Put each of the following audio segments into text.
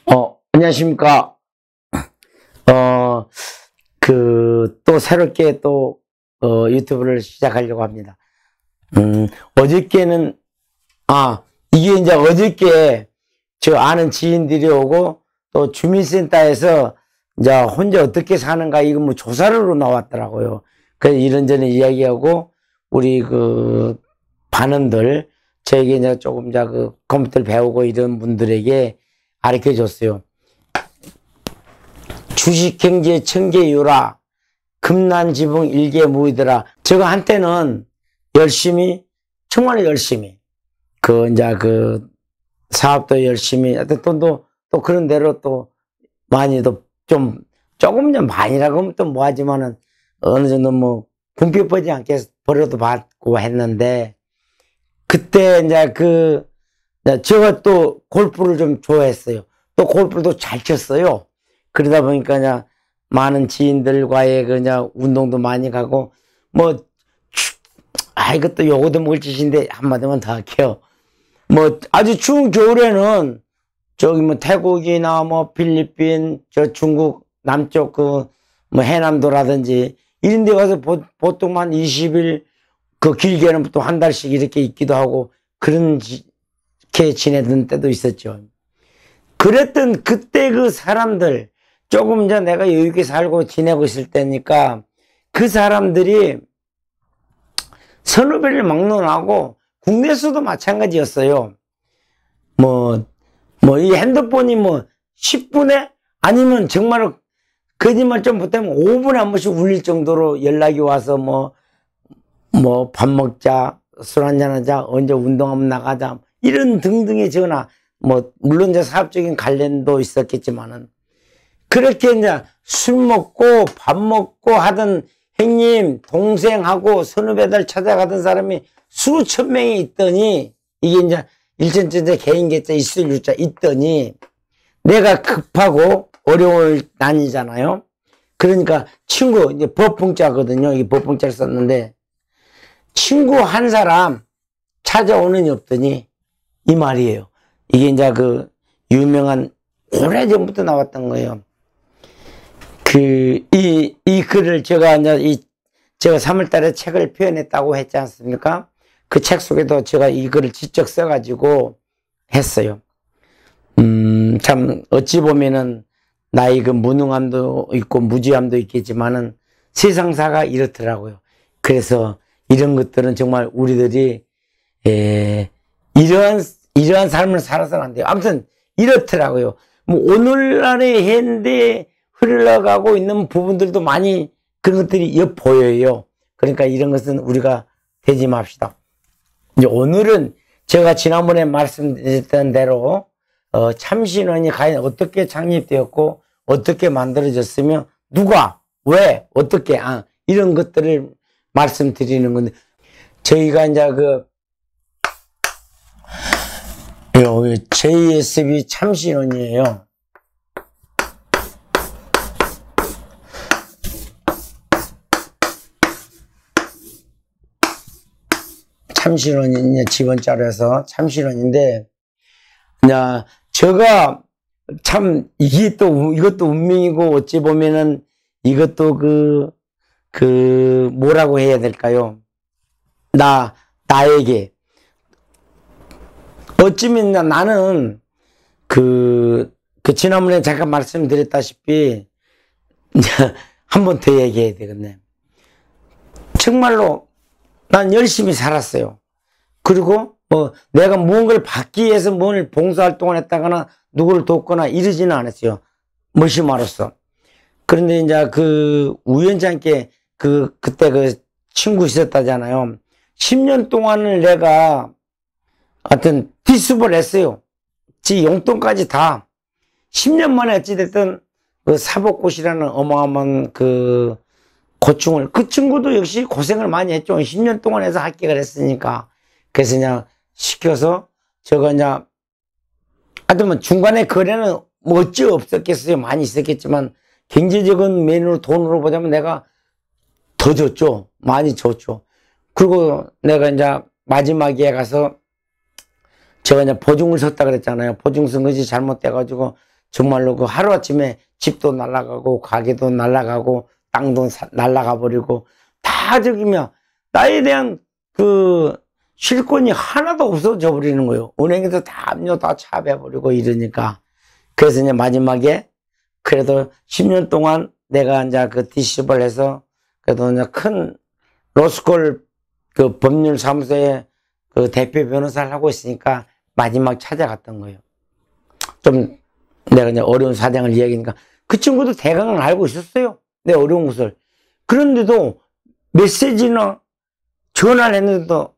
안녕하십니까. 또 새롭게 유튜브를 시작하려고 합니다. 어저께는, 이게 이제 어저께 저 아는 지인들이 오고 또 주민센터에서 이제 혼자 어떻게 사는가 이거 뭐 조사를 나왔더라고요. 그래서 이런저런 이야기하고 우리 반원들 저에게 이제 조금 컴퓨터를 배우고 이런 분들에게 가르쳐 줬어요. 주식경제 청계유라, 금난지붕 일개무이더라. 제가 한때는 열심히, 정말 열심히, 사업도 열심히, 또 그런 대로 또 많이도 조금 많이라고 하면 또 뭐하지만은 어느 정도 분필 뻗지 않게 벌어도 받고 했는데, 그때 제가 또 골프를 좀 좋아했어요. 또 골프도 잘 쳤어요. 그러다 보니까 많은 지인들과의 운동도 많이 가고, 이것도 요거도 먹을 짓인데 한마디만 더 할게요. 아주 추운 겨울에는 태국이나 필리핀, 중국 남쪽 해남도라든지 이런 데 가서 보통 한 20일, 길게는 또 한 달씩 이렇게 있기도 하고 그렇게 지내던 때도 있었죠. 그랬던 그때 그 사람들, 조금 내가 여유있게 살고 지내고 있을 때니까 그 사람들이 선후배를 막론하고 국내에서도 마찬가지였어요. 이 핸드폰이 10분에 아니면 정말 거짓말 좀 못하면 5분에 한 번씩 울릴 정도로 연락이 와서 밥 먹자, 술 한잔 하자, 언제 운동 한번 나가자, 이런 등등의 전화, 물론 사업적인 관련도 있었겠지만은, 그렇게 술 먹고 밥 먹고 하던 형님, 동생하고 선후배들 찾아가던 사람이 수천 명이 있더니, 이게 일천천자 개인계자 있을 유자 있더니, 내가 급하고 어려울 난이잖아요. 그러니까 친구, 법붕자거든요. 이게 법붕자를 썼는데, 친구 한 사람 찾아오는 이 없더니, 이 말이에요. 이게 유명한, 오래전부터 나왔던 거예요. 이 글을 제가 3월 달에 책을 표현했다고 했지 않습니까? 그 책 속에도 제가 이 글을 직접 써가지고 했어요. 참, 어찌 보면은, 나의 무능함도 있고, 무지함도 있겠지만은, 세상사가 이렇더라고요. 그래서, 이런 것들은 정말 우리들이, 이러한 삶을 살아서는 안 돼요. 아무튼, 이렇더라고요. 오늘날의 현대에 흘러가고 있는 부분들도 많이 그런 것들이 엿보여요. 그러니까 이런 것은 우리가 되지 맙시다. 이제 오늘은 제가 지난번에 말씀드렸던 대로, 참신원이 과연 어떻게 창립되었고, 어떻게 만들어졌으며, 누가, 왜, 어떻게, 이런 것들을 말씀드리는 건데, 저희가 여기 JSB 참신원이에요. 참신원이 지번자로 해서 참신원인데, 제가 참, 이것도 운명이고, 어찌 보면은, 이것도 뭐라고 해야 될까요? 나에게. 어쩌면 나는, 지난번에 잠깐 말씀드렸다시피, 한 번 더 얘기해야 되겠네. 정말로, 난 열심히 살았어요. 그리고, 내가 무언가를 받기 위해서 뭘 봉사활동을 했다거나, 누구를 돕거나 이러지는 않았어요. 머시마로서. 그런데 우연찮게 그때 친구 있었다잖아요. 10년 동안을 내가 하여튼 뒷수습을 했어요. 지 용돈까지 다. 10년 만에 어찌됐든 사법고시라는 어마어마한 고충을, 그 친구도 역시 고생을 많이 했죠. 10년 동안 해서 합격을 했으니까. 그래서 시켜서 제가 하여튼 중간에 거래는 어찌 없었겠어요. 많이 있었겠지만 경제적인 면으로 돈으로 보자면 내가 더 줬죠. 많이 줬죠. 그리고 내가 마지막에 가서 제가 보증을 섰다 그랬잖아요. 보증 쓴 것이 잘못돼가지고 정말로 그 하루아침에 집도 날아가고 가게도 날아가고 땅도 날아가 버리고 다 저기며 나에 대한 그 실권이 하나도 없어져 버리는 거예요. 은행에서 다 압류 다 차배버리고 이러니까. 그래서 이제 마지막에 그래도 10년 동안 내가 이제 그 디시블 해서 그래도 이제 큰 로스쿨 그 법률 사무소에 그 대표 변호사를 하고 있으니까 마지막 찾아갔던 거예요. 좀 내가 이제 어려운 사정을 이야기하니까 그 친구도 대강은 알고 있었어요. 내 어려운 것을. 그런데도 메시지나 전화를 했는데도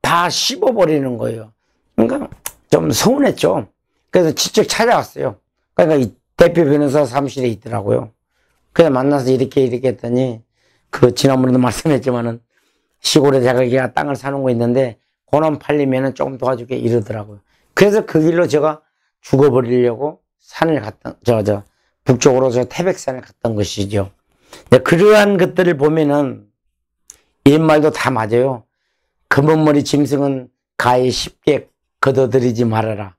다 씹어버리는 거예요. 그러니까 좀 서운했죠. 그래서 직접 찾아왔어요. 그러니까 이 대표 변호사 사무실에 있더라고요. 그래서 만나서 이렇게 했더니 그 지난번에도 말씀했지만은 시골에 자기가 땅을 사놓은 거 있는데 고난 팔리면은 조금 도와주게 이러더라고요. 그래서 그 길로 제가 죽어버리려고 산을 갔던 북쪽으로 저 태백산을 갔던 것이죠. 그러한 것들을 보면은 옛말도 다 맞아요. 검은 머리 짐승은 가히 쉽게 걷어들이지 말아라.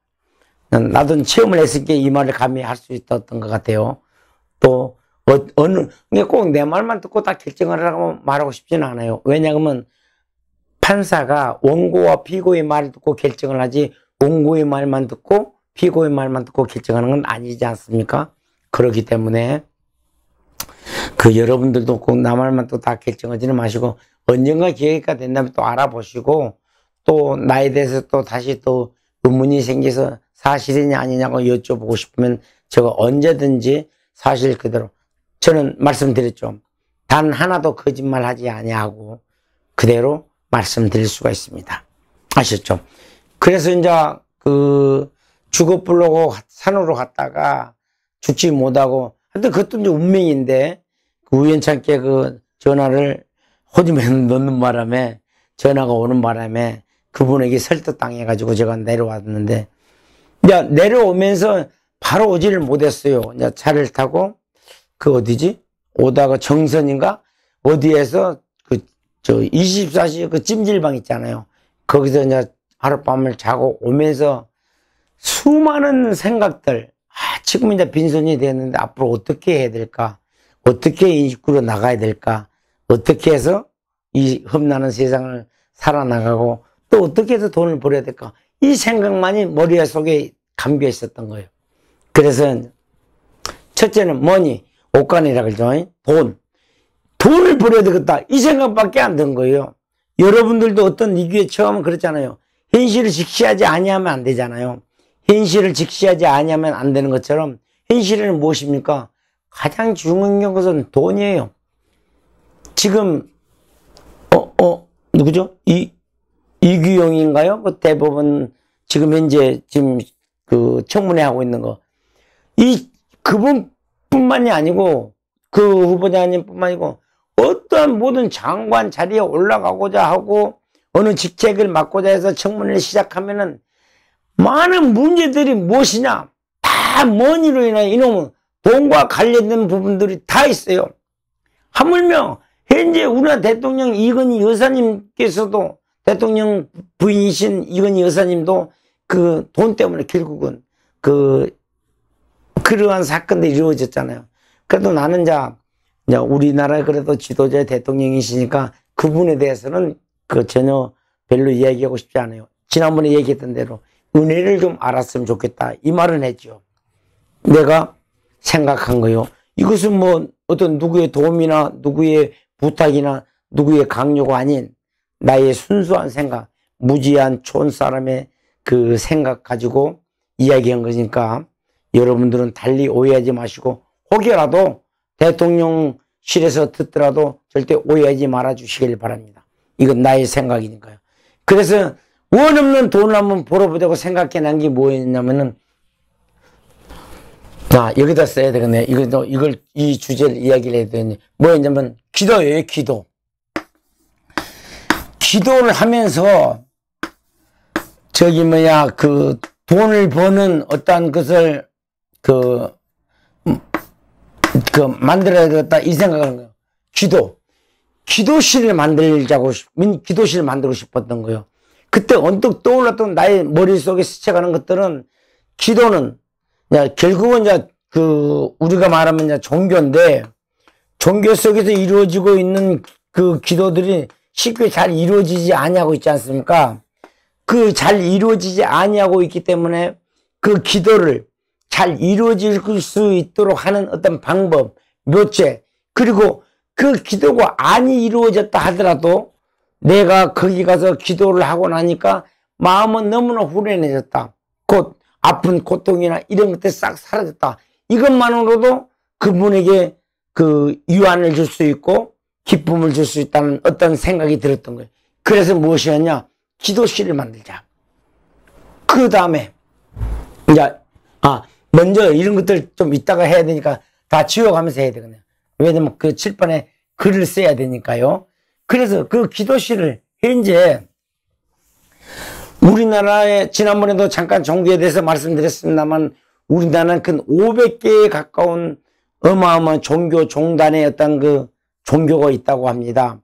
나도 체험을 했을 때 이 말을 감히 할 수 있었던 것 같아요. 또 꼭 내 말만 듣고 다 결정을 하라고 말하고 싶지는 않아요. 왜냐하면 판사가 원고와 피고의 말을 듣고 결정을 하지 원고의 말만 듣고 피고의 말만 듣고 결정하는 건 아니지 않습니까? 그렇기 때문에 그 여러분들도 꼭 나 말만 또 다 결정하지는 마시고 언젠가 기회가 된다면 또 알아보시고 또 나에 대해서 또 다시 또 의문이 생겨서 사실이냐 아니냐고 여쭤보고 싶으면 제가 언제든지 사실 그대로 저는 말씀드렸죠. 단 하나도 거짓말하지 아니하고 그대로 말씀드릴 수가 있습니다. 아셨죠? 그래서 이제 그 죽어보려고 산으로 갔다가 죽지 못하고 하여튼 그것도 이제 운명인데 그 우연찮게 그 전화를 호집에 넣는 바람에 전화가 오는 바람에 그분에게 설득당해가지고 제가 내려왔는데 이제 내려오면서 바로 오지를 못했어요. 이제 차를 타고 그 어디지? 오다가 정선인가? 어디에서 그 24시 그 찜질방 있잖아요. 거기서 이제 하룻밤을 자고 오면서 수많은 생각들, 지금 이제 빈손이 됐는데 앞으로 어떻게 해야 될까? 어떻게 이끌어 나가야 될까? 어떻게 해서 이 험난한 세상을 살아나가고 또 어떻게 해서 돈을 벌어야 될까? 이 생각만이 머릿속에 감겨 있었던 거예요. 그래서 첫째는 뭐니? 옷간이라 그러죠. 돈을 벌어야 되겠다. 이 생각밖에 안 든 거예요. 여러분들도 어떤 위기에 처하면 그렇잖아요. 현실을 직시하지 아니하면 안 되잖아요. 현실을 직시하지 아니하면 안 되는 것처럼 현실은 무엇입니까? 가장 중요한 것은 돈이에요. 지금 누구죠? 이규영인가요? 그 대법원 지금 현재 지금 그 청문회 하고 있는 거. 그분뿐만이 아니고 그 후보자님뿐만 아니고 어떠한 모든 장관 자리에 올라가고자 하고 어느 직책을 맡고자 해서 청문회를 시작하면은 많은 문제들이 무엇이냐? 다 머니로 인하여 이놈은 돈과 관련된 부분들이 다 있어요. 하물며 현재 우리나라 대통령 이건희 여사님께서도 대통령 부인이신 이건희 여사님도 그 돈 때문에 결국은 그러한 사건들이 이루어졌잖아요. 그래도 나는 우리나라 그래도 지도자 대통령이시니까 그분에 대해서는 전혀 별로 이야기하고 싶지 않아요. 지난번에 얘기했던 대로 은혜를 좀 알았으면 좋겠다. 이 말은 했죠. 내가 생각한 거요. 이것은 뭐 어떤 누구의 도움이나 누구의 부탁이나 누구의 강요가 아닌 나의 순수한 생각, 무지한 촌 사람의 그 생각 가지고 이야기한 거니까 여러분들은 달리 오해하지 마시고 혹여라도 대통령실에서 듣더라도 절대 오해하지 말아 주시길 바랍니다. 이건 나의 생각이니까요. 그래서 원 없는 돈을 한번 벌어보자고 생각해낸 게 뭐였냐면은 여기다 써야 되겠네. 이 주제를 이야기를 해야 되겠네. 뭐였냐면 기도예요, 기도. 기도를 하면서 돈을 버는 어떠한 것을 만들어야 되겠다 이 생각을 하는 거예요. 기도실을 기도실을 만들고 싶었던 거예요. 그때 언뜻 떠올랐던 나의 머릿속에 스쳐가는 것들은 기도는 이제 결국은 이제 우리가 말하면 이제 종교인데, 종교 속에서 이루어지고 있는 그 기도들이 쉽게 잘 이루어지지 아니하고 있지 않습니까? 그 잘 이루어지지 아니하고 있기 때문에 그 기도를 잘 이루어질 수 있도록 하는 어떤 방법, 묘체, 그리고 그 기도가 아니 이루어졌다 하더라도 내가 거기 가서 기도를 하고 나니까 마음은 너무나 후련해졌다. 곧 아픈 고통이나 이런 것들이 싹 사라졌다. 이것만으로도 그분에게 그 유안을 줄 수 있고 기쁨을 줄 수 있다는 어떤 생각이 들었던 거예요. 그래서 무엇이었냐? 기도실을 만들자. 그 다음에 이제 먼저 이런 것들 좀 이따가 해야 되니까 다 지워가면서 해야 되거든요. 왜냐면 그 칠판에 글을 써야 되니까요. 그래서 그 기도실을 현재 우리나라에 지난번에도 잠깐 종교에 대해서 말씀드렸습니다만 우리나라는 근 500개에 가까운 어마어마한 종교 종단의 어떤 그 종교가 있다고 합니다.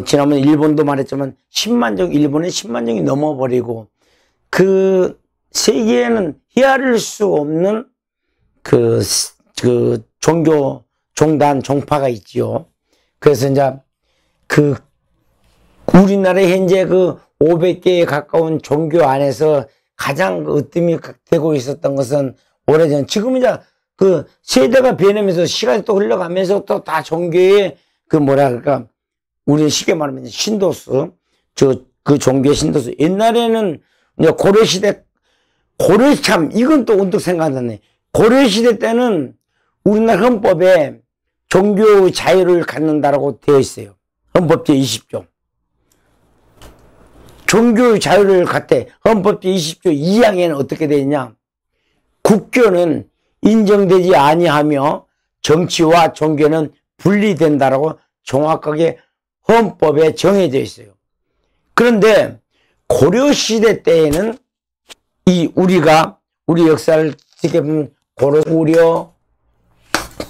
지난번에 일본도 말했지만 10만 종, 일본은 10만 종이 넘어버리고 그 세계에는 헤아릴 수 없는 그 종교 종단 종파가 있지요. 그래서 이제 그 우리나라에 현재 그 500개에 가까운 종교 안에서 가장 으뜸이 되고 있었던 것은 오래전, 지금 이제 그 세대가 변하면서 시간이 또 흘러가면서 또 다 종교의 그 뭐랄까, 우리 쉽게 말하면 신도수, 그 종교의 신도수. 옛날에는 이제 고려시대, 참, 이건 또 언뜻 생각나네. 고려시대 때는 우리나라 헌법에 종교 자유를 갖는다라고 되어 있어요. 헌법 제20조. 종교 자유를 갖대. 헌법 제20조 2항에는 어떻게 되어 있냐? 국교는 인정되지 아니하며 정치와 종교는 분리된다라고 정확하게 헌법에 정해져 있어요. 그런데 고려시대 때에는 우리 역사를 어떻게 보면 고려,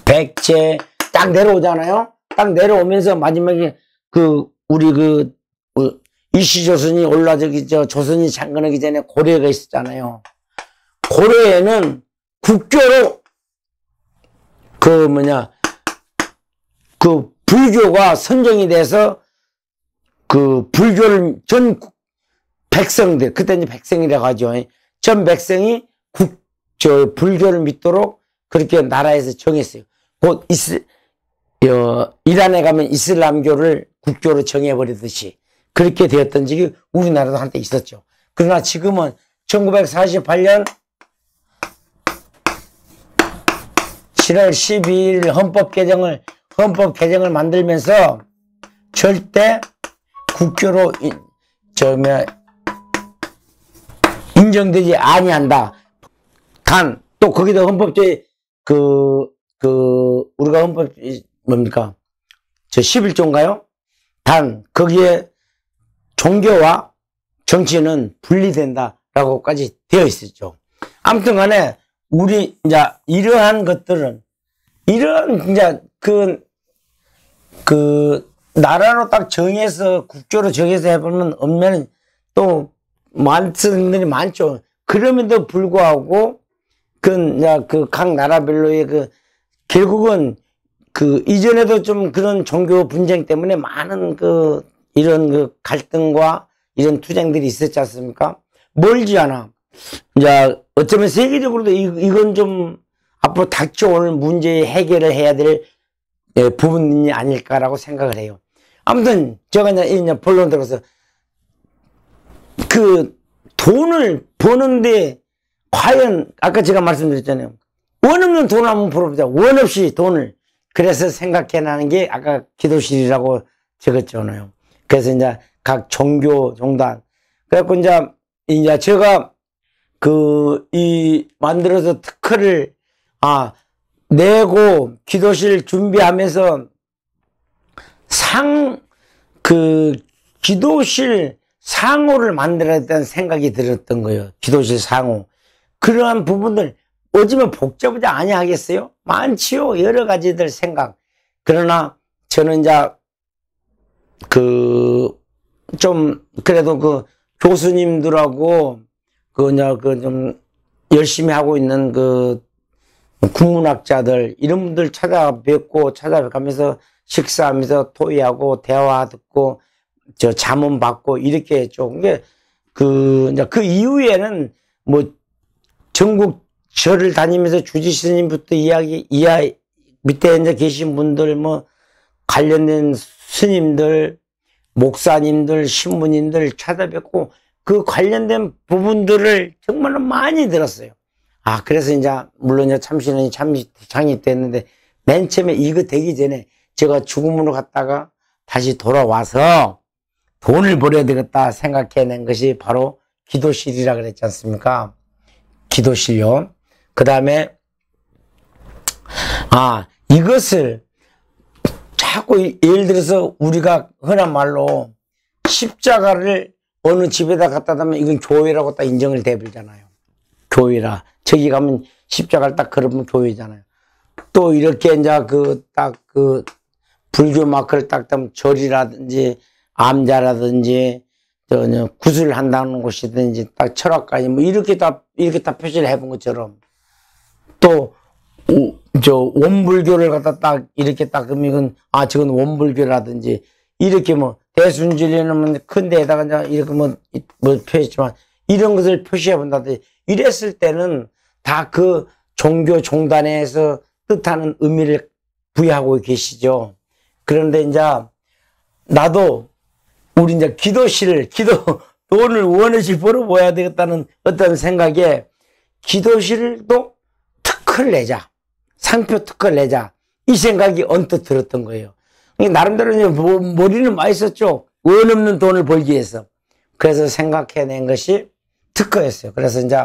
백제 딱 내려오잖아요. 딱 내려오면서 마지막에 이시조선이 조선이 창건하기 전에 고려가 있었잖아요. 고려에는 국교로 불교가 선정이 돼서 불교를 전 백성들, 그때 이제 백성이라고 하죠. 전 백성이 불교를 믿도록 그렇게 나라에서 정했어요. 곧 이란에 가면 이슬람교를 국교로 정해버리듯이 그렇게 되었던 적이 우리나라도 한때 있었죠. 그러나 지금은 1948년 7월 12일 헌법 개정을 만들면서 절대 국교로 인정되지 아니한다. 단, 또 거기도 헌법제 우리가 헌법 뭡니까? 11조인가요? 단, 거기에 종교와 정치는 분리된다라고까지 되어 있었죠. 아무튼 간에, 우리, 이제, 이러한 것들은, 이제, 나라로 딱 정해서, 국교로 정해서 해보면, 엄면은 또, 말씀들이 많죠. 그럼에도 불구하고, 각 나라별로의 결국은, 이전에도 좀 그런 종교 분쟁 때문에 많은 이런 갈등과 이런 투쟁들이 있었지 않습니까? 멀지 않아. 이제, 어쩌면 세계적으로도 이건 좀 앞으로 닥쳐오는 문제의 해결을 해야 될 부분이 아닐까라고 생각을 해요. 아무튼, 제가 이제 본론 들어서 돈을 버는데 과연, 아까 제가 말씀드렸잖아요. 원 없는 돈을 한번 벌어보자. 원 없이 돈을. 그래서 생각해 나는 게 아까 기도실이라고 적었잖아요. 그래서 이제 각 종교, 종단. 그래갖고 이제 제가 만들어서 특허를, 내고 기도실 준비하면서 기도실 상호를 만들어야 된다는 생각이 들었던 거예요. 기도실 상호. 그러한 부분들, 어쩌면 복잡하지 아니하겠어요? 많지요. 여러 가지들 생각. 그러나 저는 이제 그래도 교수님들하고 열심히 하고 있는 그 국문학자들 이런 분들 찾아뵙고 찾아가면서 식사하면서 토의하고 대화 듣고 저 자문 받고 이렇게 했죠. 이제 이제 그 이후에는 뭐 전국 절을 다니면서 주지 스님부터 밑에 이제 계신 분들 뭐 관련된 스님들, 목사님들, 신부님들 찾아뵙고 그 관련된 부분들을 정말로 많이 들었어요. 아, 그래서 이제 물론 이제 참신원이 창립됐는데 맨 처음에 이거 되기 전에 제가 죽음으로 갔다가 다시 돌아와서 돈을 벌어야 되겠다 생각해낸 것이 바로 기도실이라 그랬지 않습니까? 기도실요. 그 다음에 이것을 자꾸 예를 들어서 우리가 흔한 말로 십자가를 어느 집에다 갖다 대면 이건 교회라고 딱 인정을 대버리잖아요. 교회라. 저기 가면 십자가를 딱 걸으면 교회잖아요. 또 이렇게 이제 불교 마크를 딱 따면 절이라든지 암자라든지 구슬 한다는 곳이든지 딱 철학까지 뭐 이렇게 다 표시를 해본 것처럼 또 원불교를 갖다 딱 이렇게 딱 그러면 저건 원불교라든지 이렇게 뭐 대순절에는 큰 데에다가 이제 이렇게 뭐 표시했지만 이런 것을 표시해 본다든지 이랬을 때는 다 그 종교 종단에서 뜻하는 의미를 부여하고 계시죠. 그런데 이제 나도 우리 이제 돈을 원어치 벌어보아야 되겠다는 어떤 생각에 기도실도 특허를 내자. 상표 특허를 내자. 이 생각이 언뜻 들었던 거예요. 나름대로 이제 머리는 많이 썼죠. 원 없는 돈을 벌기 위해서. 그래서 생각해낸 것이 특허였어요. 그래서 이제,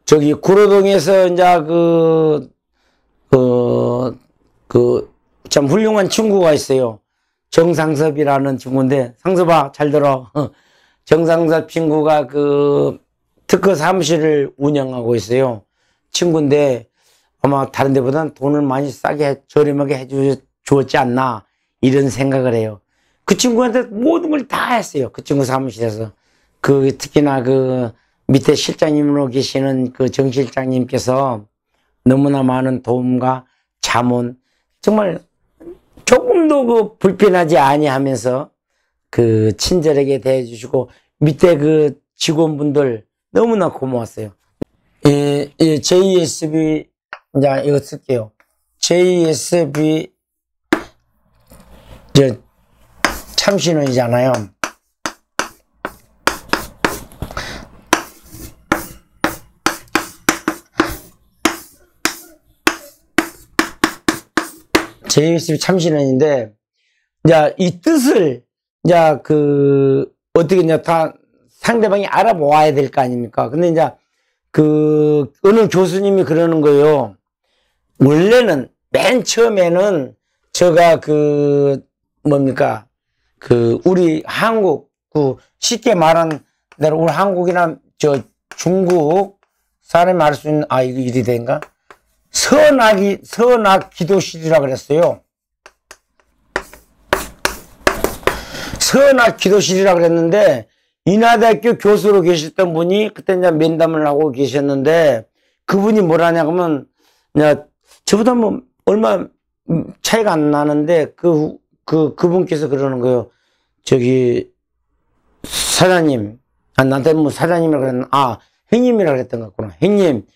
저기 구로동에서 이제 참 훌륭한 친구가 있어요. 정상섭이라는 친구인데, 상섭아, 잘 들어. 정상섭 친구가 특허 사무실을 운영하고 있어요. 친구인데, 아마 다른 데보다는 돈을 많이 저렴하게 해주었지 않나, 이런 생각을 해요. 그 친구한테 모든 걸 다 했어요. 그 친구 사무실에서. 특히나 밑에 실장님으로 계시는 정 실장님께서 너무나 많은 도움과 자문, 정말 조금도 불편하지 아니하면서 친절하게 대해주시고 밑에 직원분들 너무나 고마웠어요. JSB 이제 이거 쓸게요. JSB 참신원이잖아요. JSB 참신원인데, 이제 이 뜻을, 이제 어떻게 이제 다 상대방이 알아보아야 될 거 아닙니까? 근데 이제 어느 교수님이 그러는 거예요. 원래는, 맨 처음에는 제가 뭡니까? 우리 한국, 쉽게 말한 대로 우리 한국이나 중국 사람이 말할 수 있는, 이거 일이 된가? 선악 기도실이라 그랬어요. 선악 기도실이라 그랬는데, 인하대학교 교수로 계셨던 분이 그때 이제 면담을 하고 계셨는데, 그분이 뭐라냐 하면, 저보다 뭐, 얼마 차이가 안 나는데, 그분께서 그러는 거예요. 사장님, 나한테 뭐 사장님이라고 그랬나? 형님이라고 그랬던 것 같구나. 형님,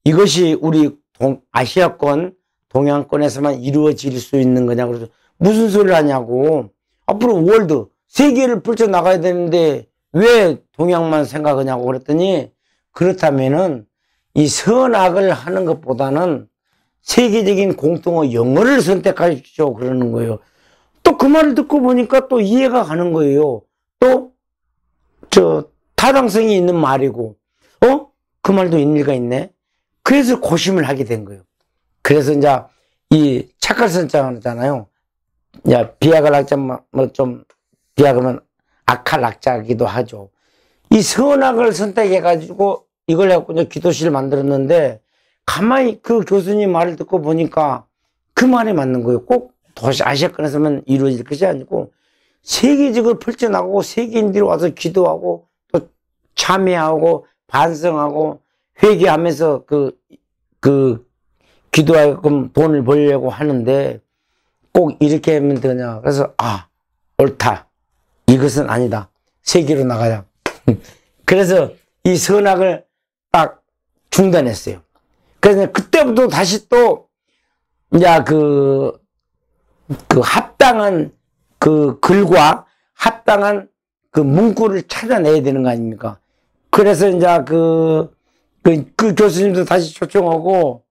이것이 우리 아시아권, 동양권에서만 이루어질 수 있는 거냐. 그래서 무슨 소리를 하냐고. 앞으로 세계를 펼쳐나가야 되는데 왜 동양만 생각하냐고 그랬더니 그렇다면은 이 선악을 하는 것보다는 세계적인 공통어 영어를 선택하십시오. 그러는 거예요. 또 그 말을 듣고 보니까 또 이해가 가는 거예요. 또, 타당성이 있는 말이고, 그 말도 일리가 있네. 그래서 고심을 하게 된 거예요. 그래서 이제 이 착할선자잖아요. 비약을 학자 비약하면 악할 학자기도 하죠. 이 선악을 선택해가지고 이걸 해갖고 이제 기도실을 만들었는데 가만히 그 교수님 말을 듣고 보니까 그 말이 맞는 거예요. 꼭 아시아권에서만 이루어질 것이 아니고 세계적으로 펼쳐나가고 세계인들이 와서 기도하고 또 참회하고 반성하고 회개하면서 기도하게끔 돈을 벌려고 하는데 꼭 이렇게 하면 되냐. 그래서 옳다. 이것은 아니다. 세계로 나가자. 그래서 이 선악을 딱 중단했어요. 그래서 그때부터 다시 또 이제 합당한 글과 합당한 문구를 찾아내야 되는 거 아닙니까? 그래서 이제 그 교수님도 다시 초청하고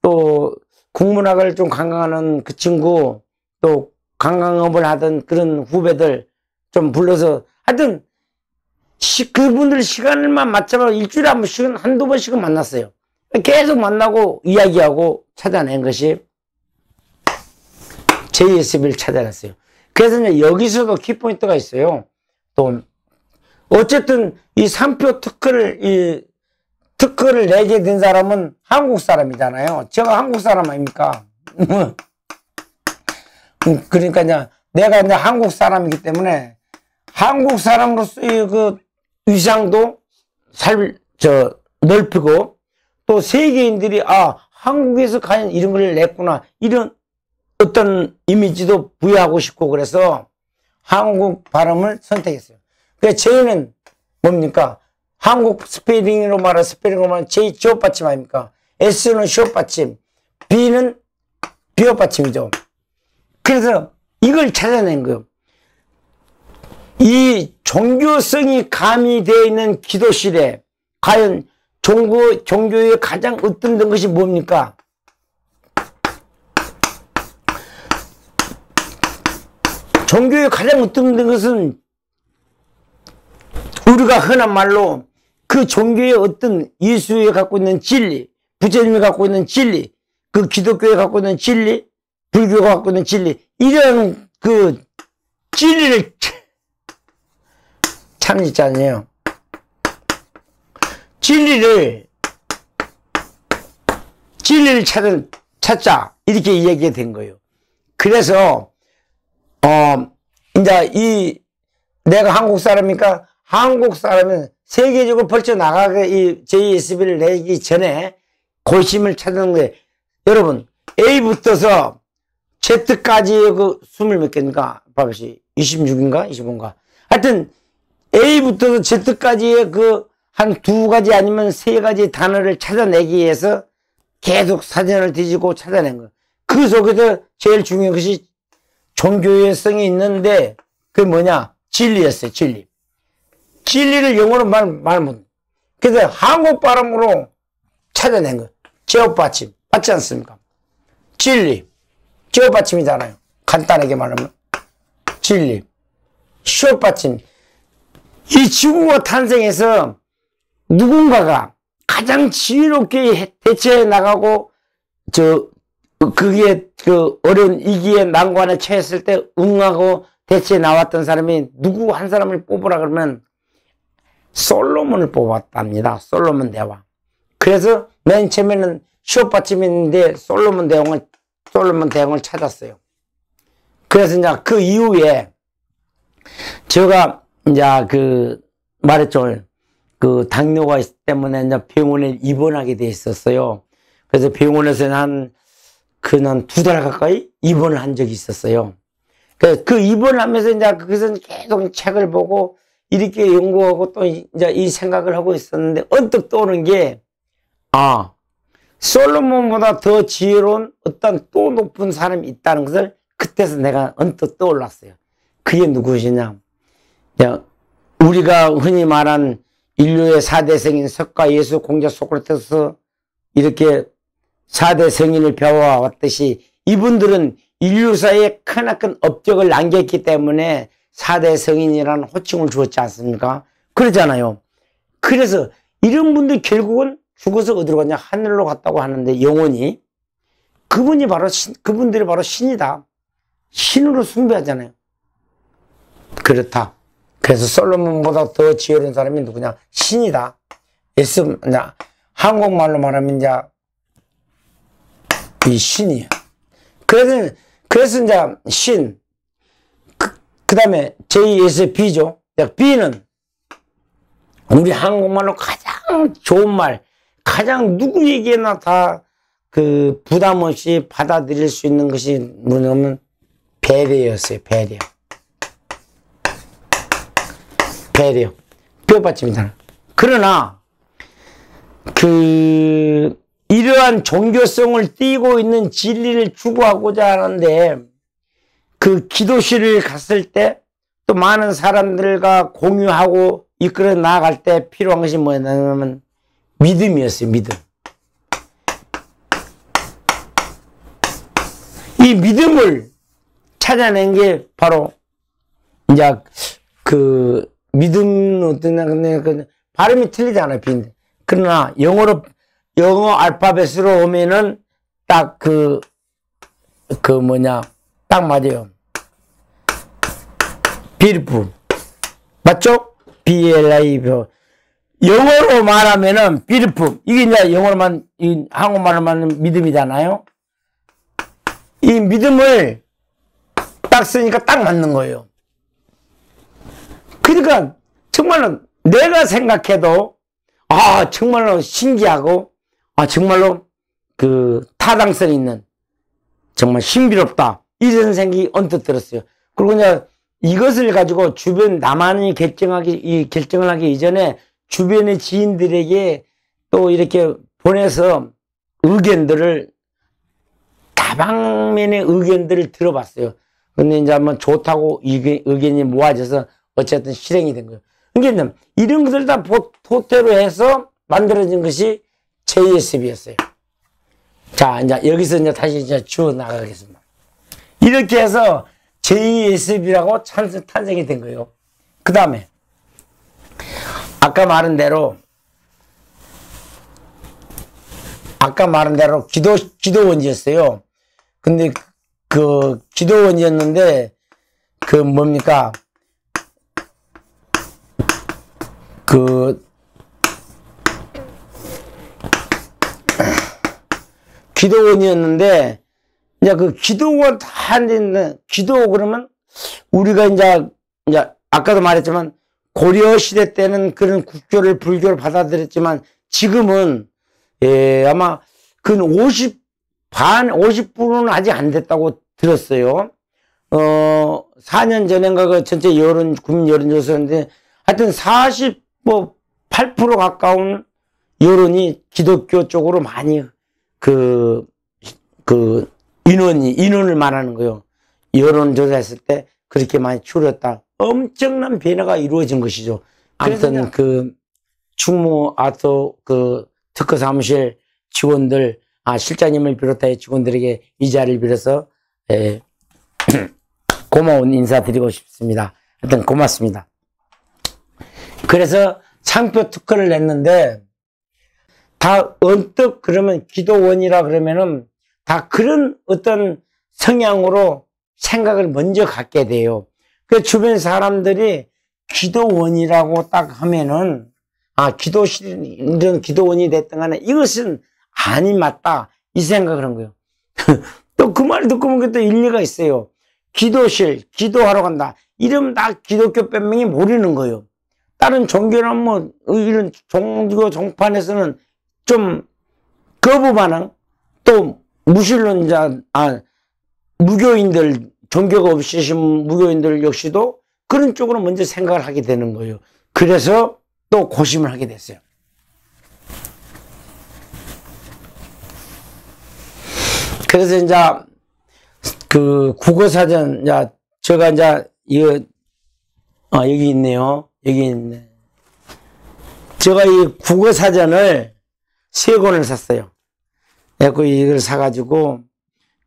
또 국문학을 좀 강강하는 그 친구 또 관광업을 하던 그런 후배들 좀 불러서 하여튼 그분들 시간을만 맞춰서 일주일에 한 번씩은 한두 번씩은 만났어요. 계속 만나고 이야기하고 찾아낸 것이 JSB를 찾아냈어요. 그래서 이제 여기서도 키포인트가 있어요. 또 어쨌든 이 3표 특허를 내게 된 사람은 한국 사람이잖아요. 제가 한국 사람 아닙니까? 그러니까 이제 내가 이제 한국 사람이기 때문에 한국 사람으로서의 그 위상도 넓히고 또 세계인들이 한국에서 과연 이런 걸 냈구나 이런 어떤 이미지도 부여하고 싶고 그래서 한국 발음을 선택했어요. 그래서 J는 뭡니까? 한국 스페링으로 말하면 J 지업 받침 아닙니까? S는 시업 받침, B는 비업 받침이죠. 그래서 이걸 찾아낸 거예요. 이 종교성이 가미되어 있는 기도실에 과연 종교의 가장 으뜸된 것이 뭡니까? 종교의 가장 으뜸된 것은 우리가 흔한 말로 그 종교의 어떤 예수에 갖고 있는 진리, 부처님이 갖고 있는 진리, 그 기독교에 갖고 있는 진리, 불교가 갖고 있는 진리, 이런 그 진리를 찾잖아요. 진리를 찾자. 이렇게 이야기가 된 거예요. 그래서, 이제 내가 한국 사람이니까 한국 사람은 세계적으로 펼쳐나가게 이 JSB를 내기 전에 고심을 찾는 거예요. 여러분, A부터서 Z까지의 그 20몇 개인가? 봐보시. 26인가? 25인가? 하여튼, A부터 Z까지의 한 2가지 아니면 3가지 단어를 찾아내기 위해서 계속 사전을 뒤지고 찾아낸 거예요. 그 속에서 제일 중요한 것이 종교의 성이 있는데, 그게 뭐냐? 진리였어요, 진리. 진리를 영어로 말 못. 그래서 한국 발음으로 찾아낸 거예요. 제업 받침. 맞지 않습니까? 진리. 제업 받침이잖아요. 간단하게 말하면. 진리. 시업 받침. 이 지구가 탄생해서 누군가가 가장 지혜롭게 대처해 나가고, 그게 어려운 위기에 난관에 처했을 때 응하고 대처해 나왔던 사람이 누구 한 사람을 뽑으라 그러면 솔로몬을 뽑았답니다. 솔로몬 대왕. 그래서 맨 처음에는 시업 받침이 있는데 솔로몬 대왕을 찾았어요. 그래서 이제 그 이후에 제가 이제 말했죠. 당뇨가 있기 때문에 이제 병원에 입원하게 돼 있었어요. 그래서 병원에서는 한 2달 가까이 입원을 한 적이 있었어요. 그 입원을 하면서 이제 거기서 계속 책을 보고 이렇게 연구하고 또 이제 이 생각을 하고 있었는데 언뜻 떠오른 게, 솔로몬보다 더 지혜로운 어떤 또 높은 사람이 있다는 것을 그때서 내가 언뜻 떠올랐어요. 그게 누구시냐? 우리가 흔히 말한 인류의 4대 성인 석가, 예수, 공자, 소크라테스 이렇게 4대 성인을 배워왔듯이 이분들은 인류사에 크나큰 업적을 남겼기 때문에 4대 성인이라는 호칭을 주었지 않습니까? 그러잖아요. 그래서 이런 분들 결국은 죽어서 어디로 갔냐? 하늘로 갔다고 하는데 영원히 그분들이 바로 신이다. 신으로 숭배하잖아요. 그렇다. 그래서 솔로몬보다 더 지혜로운 사람이 누구냐? 신이다. 한국말로 말하면 이제 이 신이야. 그래서 이제 신. 그 다음에 JSB죠. B는 우리 한국말로 가장 좋은 말, 가장 누구에게나 다 그 부담 없이 받아들일 수 있는 것이 뭐냐면 배려였어요. 배려. 배려. 뼈받침이다. 그러나 이러한 종교성을 띠고 있는 진리를 추구하고자 하는데 그 기도실을 갔을 때 또 많은 사람들과 공유하고 이끌어 나아갈 때 필요한 것이 뭐냐면 믿음이었어요. 믿음. 이 믿음을 찾아낸 게 바로 이제 그 믿음은 어떠냐 근데 발음이 틀리잖아요. 그러나 영어 알파벳으로 오면은 딱 딱 맞아요. beautiful. 맞죠? B-L-I-V. 영어로 말하면은 beautiful. 이게 이제 한국말로만 믿음이잖아요. 이 믿음을 딱 쓰니까 딱 맞는 거예요. 그러니까 정말로 내가 생각해도 정말로 신기하고 정말로 그 타당성 있는 정말 신비롭다 이런 생각이 언뜻 들었어요. 그리고 이제 이것을 가지고 주변 나만이 결정을 하기 이전에 주변의 지인들에게 또 이렇게 보내서 다방면의 의견들을 들어봤어요. 근데 이제 한번 좋다고 의견이 모아져서 어쨌든 실행이 된 거예요. 그러니까 이런 것들 다 토대로 해서 만들어진 것이 JSB였어요. 자, 이제 여기서 이제 다시 주워 나가겠습니다. 이렇게 해서 JSB라고 탄생이 된 거예요. 그 다음에 아까 말한 대로 기도원이었어요. 근데 그 기도원이었는데 뭡니까? 기도원이었는데 이제 기도원 다 하는데 기도 그러면 우리가 이제 아까도 말했지만 고려 시대 때는 그런 국교를 불교를 받아들였지만 지금은 아마 그 50%는 아직 안 됐다고 들었어요. 4년 전인가 전체 국민 여론조사인데 하여튼 8% 가까운 여론이 기독교 쪽으로 많이 인원을 말하는 거예요. 여론조사했을 때 그렇게 많이 줄었다. 엄청난 변화가 이루어진 것이죠. 아무튼 충무 특허 사무실 직원들, 실장님을 비롯하여 직원들에게 이 자리를 빌어서 고마운 인사드리고 싶습니다. 하여튼 고맙습니다. 그래서 창표 특허를 냈는데 다 언뜻 그러면 기도원이라 그러면은 다 그런 어떤 성향으로 생각을 먼저 갖게 돼요. 그 주변 사람들이 기도원이라고 딱 하면은 이런 기도원이 됐든 간에 이것은 맞다 이 생각을 한 거예요. 또 그 말 듣고 보면 또 일리가 있어요. 기도실, 기도하러 간다. 이러면 다 기독교 변명이 모르는 거예요. 다른 종교는 이런 종교 종판에서는 좀 거부 반응, 또 무신론자, 무교인들, 종교가 없으신 무교인들 역시도 그런 쪽으로 먼저 생각을 하게 되는 거예요. 그래서 또 고심을 하게 됐어요. 그래서 이제 국어사전, 제가 여기 있네요. 여기 있네. 제가 이 국어사전을 3권을 샀어요. 그래서 이걸 사가지고,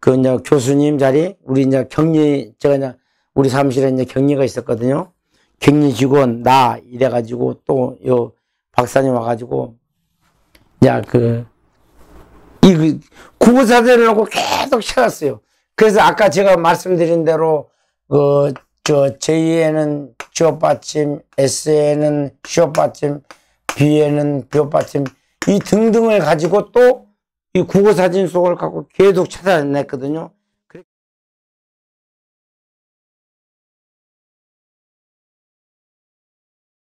교수님 자리, 우리 제가 우리 사무실에 격리가 있었거든요. 격리 직원, 이래가지고, 또, 박사님 와가지고, 이 국어사전을 놓고 계속 찾았어요. 그래서 아까 제가 말씀드린 대로, J에는 주어받침, S에는 시어받침, B에는 비어받침, 이 등등을 가지고 또 이 국어사진 속을 갖고 계속 찾아냈거든요.